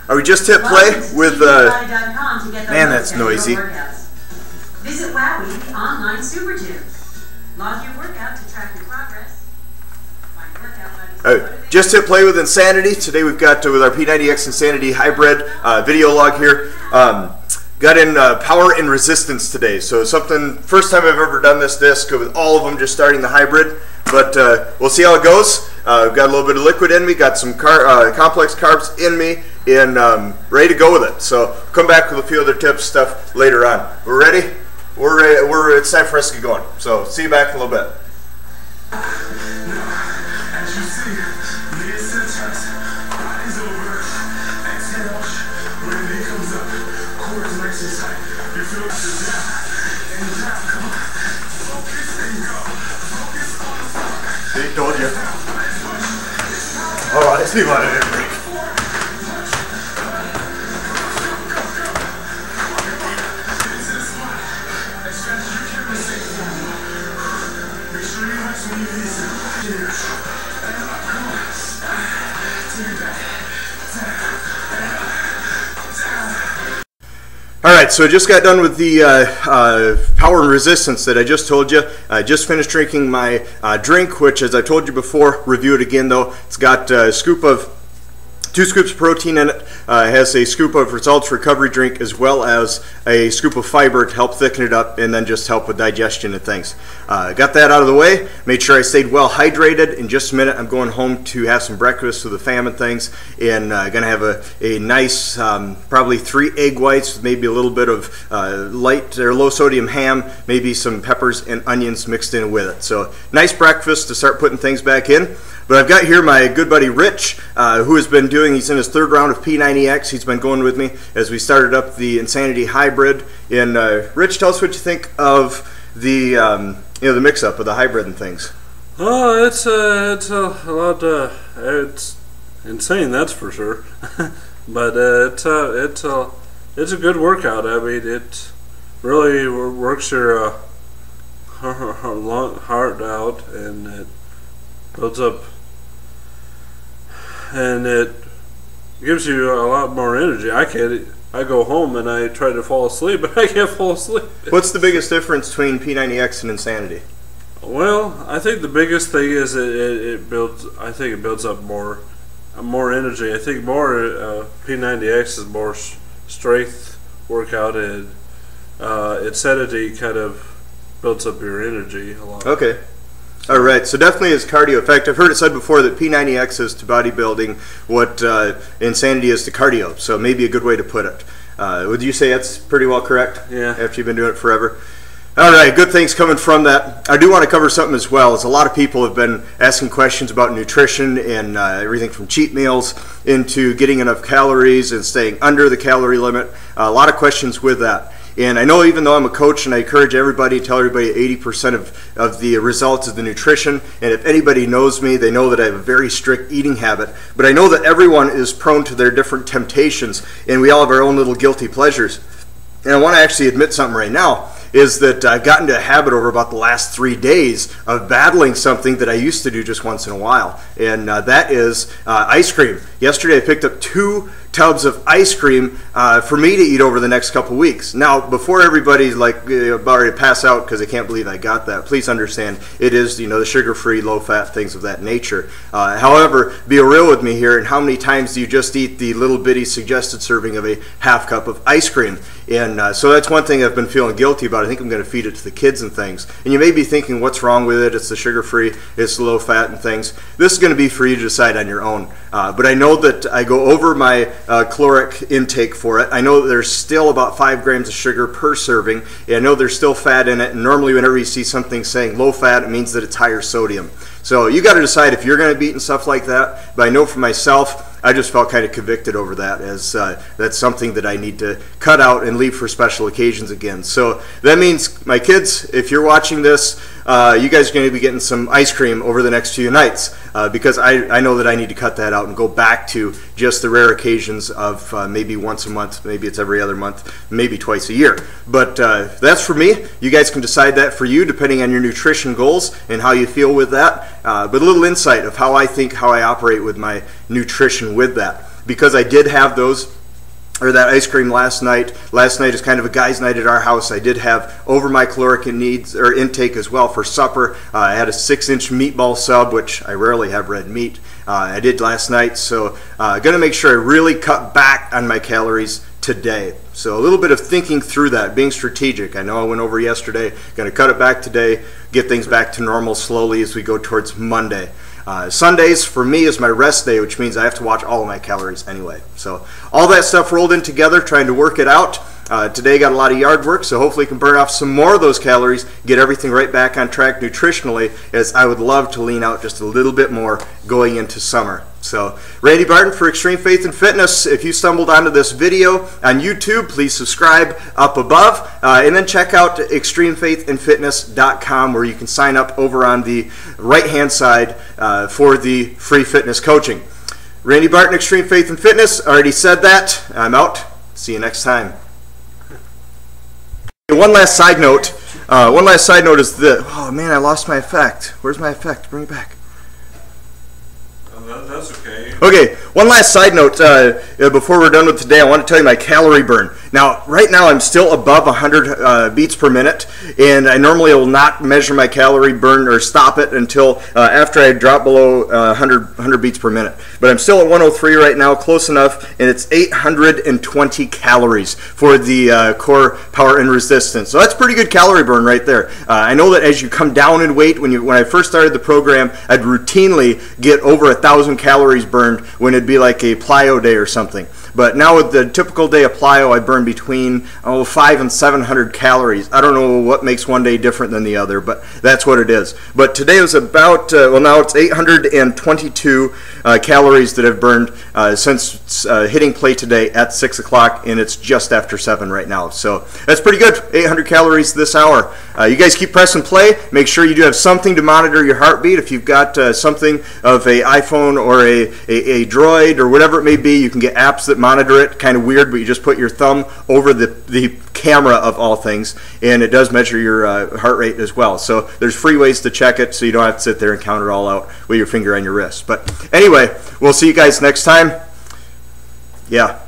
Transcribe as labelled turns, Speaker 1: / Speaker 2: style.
Speaker 1: Are we just hit play with, man, that's noisy.
Speaker 2: Visit Wowie, the online super gym. Log your workout to track your progress. Find workout
Speaker 1: just hit play with Insanity. Today we've got, with our P90X Insanity hybrid video log here, got in power and resistance today. So something, first time I've ever done this disc with all of them just starting the hybrid. But we'll see how it goes. We've got a little bit of liquid in me, got some complex carbs in me, and ready to go with it. So come back with a few other tips, stuff later on. We're ready? We're ready. It's time for us to get going. So see you back in a little bit. See, told you. Oh, I see why I didn't break. Alright, so I just got done with the power and resistance that I just told you. I just finished drinking my drink, which, as I told you before, review it again though. It's got a scoop of 2 scoops of protein in it. It has a scoop of Results Recovery Drink as well as a scoop of fiber to help thicken it up and then just help with digestion and things. Got that out of the way, made sure I stayed well hydrated. In just a minute I'm going home to have some breakfast with the fam and things, and going to have a nice probably 3 egg whites with maybe a little bit of light or low sodium ham, maybe some peppers and onions mixed in with it. So nice breakfast to start putting things back in. But I've got here my good buddy Rich, who has been he's in his 3rd round of P90X. He's been going with me as we started up the Insanity Hybrid. And Rich, tell us what you think of the the mix-up of the hybrid and things.
Speaker 3: Oh, it's a lot. It's insane, that's for sure. But it's a good workout. I mean, it really works your heart out, and it builds up. And it gives you a lot more energy. I go home and I try to fall asleep, but I can't fall asleep.
Speaker 1: What's the biggest difference between P90X and Insanity?
Speaker 3: Well, I think the biggest thing is it builds. I think it builds up more energy. I think more P90X is more strength workout, and Insanity kind of builds up your energy a lot.
Speaker 1: Okay. All right, so definitely is cardio effect. I've heard it said before that P90X is to bodybuilding what Insanity is to cardio, so maybe a good way to put it. Would you say that's pretty well correct?
Speaker 3: Yeah.
Speaker 1: After you've been doing it forever? All right, good things coming from that. I do want to cover something as well, as a lot of people have been asking questions about nutrition and everything from cheat meals into getting enough calories and staying under the calorie limit. A lot of questions with that. And I know, even though I'm a coach and I encourage everybody, tell everybody 80% of the results is the nutrition. And if anybody knows me, they know that I have a very strict eating habit. But I know that everyone is prone to their different temptations, and we all have our own little guilty pleasures. And I want to actually admit something right now, is that I've gotten into a habit over about the last 3 days of battling something that I used to do just once in a while. And that is ice cream. Yesterday I picked up 2 tubs of ice cream for me to eat over the next couple weeks. Now, before everybody's like about ready to pass out because they can't believe I got that, please understand it is, the sugar-free, low-fat, things of that nature. However, be real with me here, and how many times do you just eat the little bitty suggested serving of a half cup of ice cream? And so that's one thing I've been feeling guilty about. I think I'm going to feed it to the kids and things. And you may be thinking, what's wrong with it? It's the sugar-free, it's the low-fat and things. This is going to be for you to decide on your own. But I know that I go over my caloric intake for it. I know that there's still about 5 grams of sugar per serving, and I know there's still fat in it, and normally whenever you see something saying low fat, it means that it's higher sodium. So you got to decide if you're going to be eating stuff like that. But I know for myself, I just felt kind of convicted over that, as that's something that I need to cut out and leave for special occasions again. So that means, my kids, if you're watching this, you guys are going to be getting some ice cream over the next few nights, because I know that I need to cut that out and go back to just the rare occasions of maybe once a month, maybe it's every other month, maybe twice a year. But that's for me. You guys can decide that for you depending on your nutrition goals and how you feel with that. But a little insight of how I operate with my nutrition with that. Because I did have those or that ice cream last night. Last night is kind of a guy's night at our house. I did have over my caloric needs or intake as well for supper. I had a 6-inch meatball sub, which I rarely have red meat. I did last night, so gonna make sure I really cut back on my calories today. So a little bit of thinking through that, being strategic. I know I went over yesterday, gonna cut it back today, get things back to normal slowly as we go towards Monday. Sundays for me is my rest day, which means I have to watch all of my calories anyway. So all that stuff rolled in together, trying to work it out. Today got a lot of yard work, so hopefully can burn off some more of those calories, get everything right back on track nutritionally, as I would love to lean out just a little bit more going into summer. So Randy Barton for Extreme Faith and Fitness. If you stumbled onto this video on YouTube, please subscribe up above, and then check out extremefaithandfitness.com, where you can sign up over on the right hand side for the free fitness coaching. Randy Barton, Extreme Faith and Fitness. Already said that. I'm out. See you next time. One last side note. Is that, oh man, I lost my effect. Where's my effect? Bring it back.
Speaker 3: That's okay.
Speaker 1: Okay, one last side note before we're done with today. I want to tell you my calorie burn. Now, right now I'm still above 100 beats per minute, and I normally will not measure my calorie burn or stop it until after I drop below 100 beats per minute. But I'm still at 103 right now, close enough, and it's 820 calories for the core power and resistance. So that's pretty good calorie burn right there. I know that as you come down in weight, when I first started the program, I'd routinely get over 1,000 calories burned when it'd be like a plyo day or something. But now with the typical day of plyo, I burn between 500 and 700 calories. I don't know what makes one day different than the other, but that's what it is. But today was about, well, now it's 822 calories that I've burned since hitting play today at 6 o'clock, and it's just after 7 right now. So that's pretty good, 800 calories this hour. You guys keep pressing play. Make sure you do have something to monitor your heartbeat. If you've got something of an iPhone or a Droid or whatever it may be, you can get apps that monitor it. Kind of weird, but you just put your thumb over the camera of all things, and it does measure your heart rate as well. So there's free ways to check it, so you don't have to sit there and count it all out with your finger on your wrist. But anyway, we'll see you guys next time. Yeah.